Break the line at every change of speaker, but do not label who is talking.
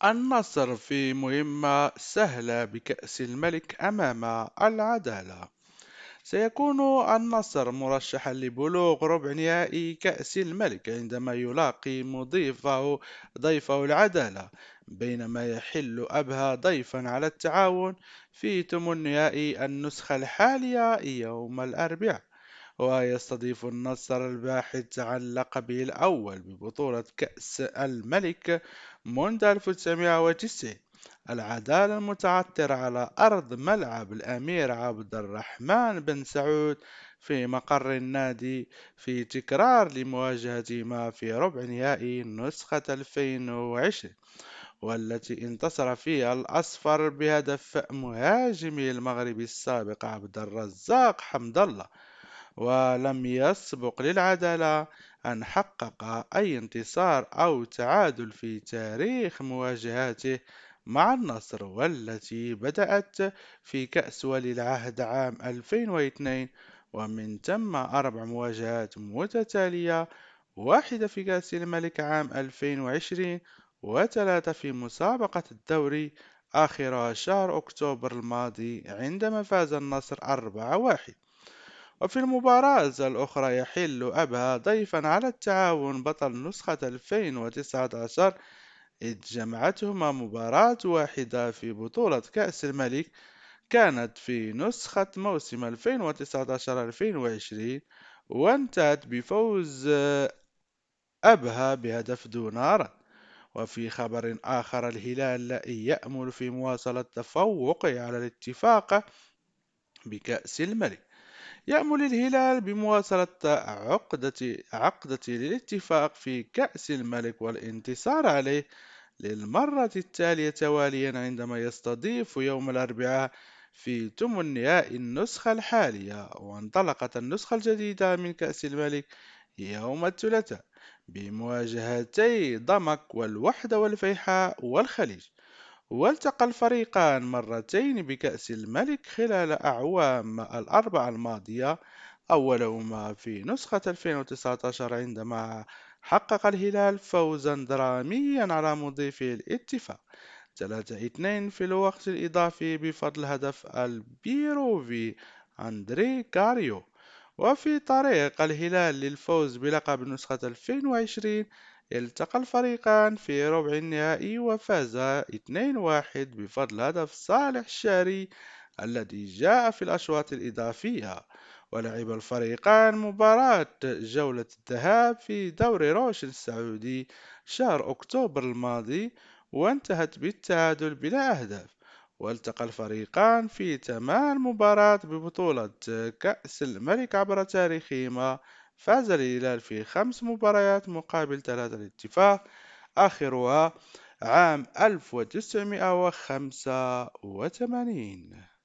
النصر في مهمة سهلة بكأس الملك أمام العدالة. سيكون النصر مرشحا لبلوغ ربع نهائي كأس الملك عندما يلاقي ضيفه العدالة، بينما يحل أبها ضيفا على التعاون في ثمن نهائي النسخة الحالية يوم الأربعاء. ويستضيف النصر الباحث عن لقبه الأول ببطولة كأس الملك منذ 1990 العدالة المتعثر على أرض ملعب الأمير عبد الرحمن بن سعود في مقر النادي، في تكرار لمواجهتهما في ربع نهائي نسخة 2020، والتي انتصر فيها الأصفر بهدف مهاجمه المغربي السابق عبد الرزاق حمد الله. ولم يسبق للعدالة أن حقق أي انتصار أو تعادل في تاريخ مواجهاته مع النصر، والتي بدأت في كأس ولي العهد عام 2002، ومن ثم 4 مواجهات متتالية، واحدة في كأس الملك عام 2020، و3 في مسابقة الدوري، آخرها شهر أكتوبر الماضي عندما فاز النصر 4-1. وفي المباراة الأخرى يحل أبها ضيفا على التعاون بطل نسخة 2019، إذ جمعتهما مباراة واحدة في بطولة كأس الملك كانت في نسخة موسم 2019-2020، وانتهت بفوز أبها بهدف دون رد. وفي خبر آخر، الهلال يأمل في مواصلة تفوقه على الاتفاق بكأس الملك. يأمل الهلال بمواصلة عقدة للاتفاق في كأس الملك والانتصار عليه للمرة التالية تواليا، عندما يستضيف يوم الأربعاء في ثمن نهائي النسخة الحالية. وانطلقت النسخة الجديدة من كأس الملك يوم الثلاثاء بمواجهتي ضمك والوحدة والفيحاء والخليج. والتقى الفريقان مرتين بكأس الملك خلال أعوام الأربع الماضية، أولهما في نسخة 2019 عندما حقق الهلال فوزا دراميا على مضيفه الاتفاق 3-2 في الوقت الإضافي بفضل هدف البيروفي أندري كاريو. وفي طريق الهلال للفوز بلقب نسخة 2020، التقى الفريقان في ربع النهائي وفاز 2-1 بفضل هدف صالح الشاري الذي جاء في الأشواط الإضافية. ولعب الفريقان مباراة جولة الذهاب في دوري روشن السعودي شهر أكتوبر الماضي، وانتهت بالتعادل بلا أهداف. والتقى الفريقان في 8 مباراة ببطولة كأس الملك عبر تاريخهما. فاز الهلال في 5 مباريات مقابل 3 الاتفاق، آخرها عام 1985.